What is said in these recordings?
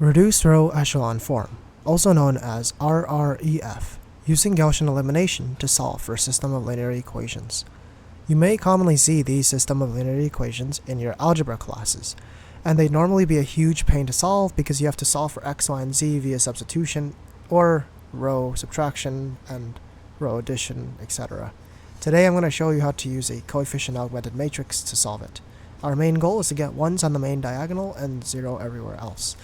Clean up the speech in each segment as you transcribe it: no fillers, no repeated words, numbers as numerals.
Reduced row echelon form, also known as RREF, using Gaussian elimination to solve for a system of linear equations. You may commonly see these system of linear equations in your algebra classes, and they'd normally be a huge pain to solve because you have to solve for x, y, and z via substitution, or row subtraction and row addition, etc. Today I'm going to show you how to use a coefficient augmented matrix to solve it. Our main goal is to get 1s on the main diagonal and 0 everywhere else.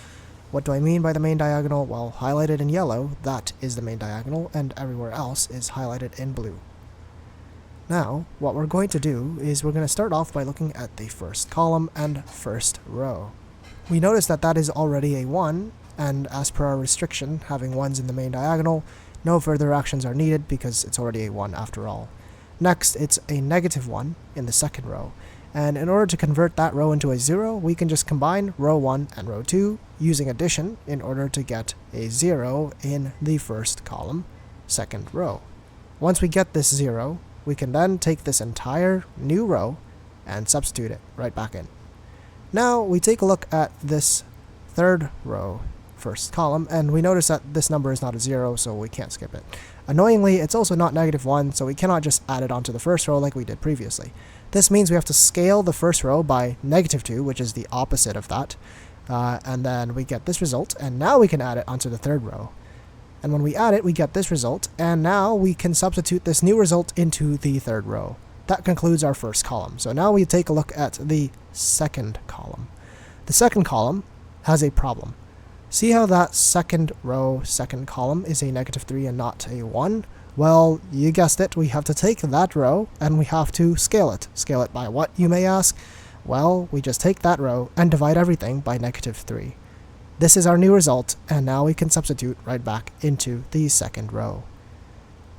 What do I mean by the main diagonal? Well, highlighted in yellow, that is the main diagonal, and everywhere else is highlighted in blue. Now, what we're going to do is we're going to start off by looking at the first column and first row. We notice that that is already a 1, and as per our restriction, having 1s in the main diagonal, no further actions are needed because it's already a 1 after all. Next, it's a -1 in the second row. And in order to convert that row into a 0, we can just combine row 1 and row 2 using addition in order to get a 0 in the first column, second row. Once we get this 0, we can then take this entire new row and substitute it right back in. Now we take a look at this third row, first column, and we notice that this number is not a 0, so we can't skip it. Annoyingly, it's also not -1, so we cannot just add it onto the first row like we did previously. This means we have to scale the first row by -2, which is the opposite of that, and then we get this result, and now we can add it onto the third row. And when we add it, we get this result, and now we can substitute this new result into the third row. That concludes our first column. So now we take a look at the second column. The second column has a problem. See how that second row, second column is a -3 and not a 1? Well, you guessed it, we have to take that row and we have to scale it. Scale it by what, you may ask? Well, we just take that row and divide everything by -3. This is our new result, and now we can substitute right back into the second row.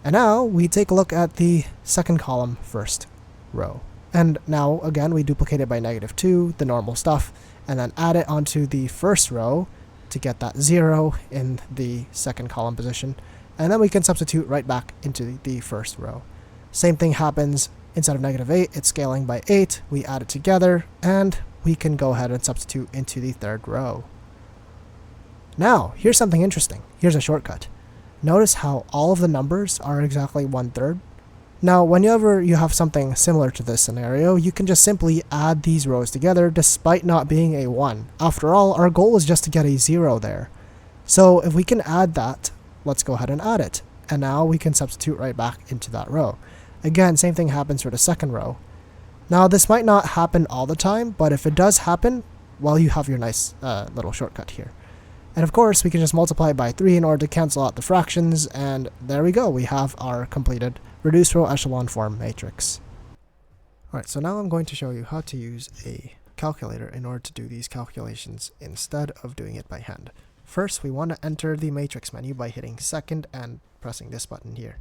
And now we take a look at the second column, first row. And now, again, we duplicate it by -2, the normal stuff, and then add it onto the first row to get that 0 in the second column position. And then we can substitute right back into the first row. Same thing happens instead of -8, it's scaling by 8, we add it together, and we can go ahead and substitute into the third row. Now, here's something interesting. Here's a shortcut. Notice how all of the numbers are exactly 1/3. Now, whenever you have something similar to this scenario, you can just simply add these rows together despite not being a 1. After all, our goal is just to get a 0 there. So if we can add that, let's go ahead and add it. And now we can substitute right back into that row. Again, same thing happens for the second row. Now, this might not happen all the time, but if it does happen, well, you have your nice little shortcut here. And of course, we can just multiply it by 3 in order to cancel out the fractions, and there we go, we have our completed reduced row echelon form matrix. Alright, so now I'm going to show you how to use a calculator in order to do these calculations instead of doing it by hand. First, we want to enter the matrix menu by hitting second and pressing this button here.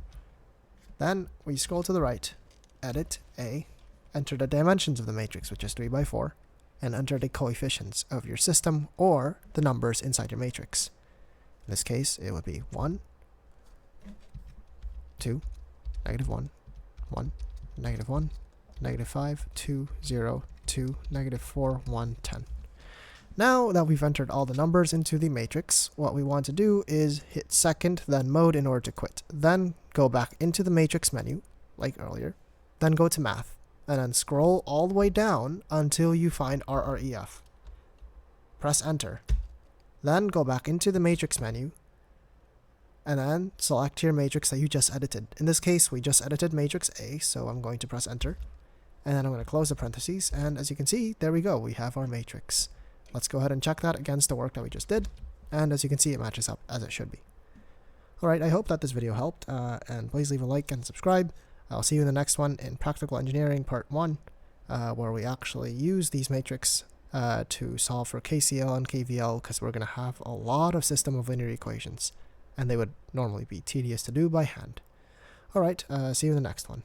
Then we scroll to the right, edit A, enter the dimensions of the matrix, which is 3 by 4, and enter the coefficients of your system or the numbers inside your matrix. In this case, it would be 1, 2, -1, 1, -1, -5, 2, 0, 2, -4, 1, 10. Now that we've entered all the numbers into the matrix, what we want to do is hit second, then mode in order to quit. Then go back into the matrix menu, like earlier, then go to math, and then scroll all the way down until you find RREF. Press enter. Then go back into the matrix menu, and then select your matrix that you just edited. In this case, we just edited matrix A, so I'm going to press enter. And then I'm going to close the parentheses, and as you can see, there we go, we have our matrix. Let's go ahead and check that against the work that we just did, and as you can see, it matches up as it should be. Alright, I hope that this video helped, and please leave a like and subscribe. I'll see you in the next one in Practical Engineering Part 1, where we actually use these matrices to solve for KCL and KVL, because we're going to have a lot of system of linear equations, and they would normally be tedious to do by hand. Alright, see you in the next one.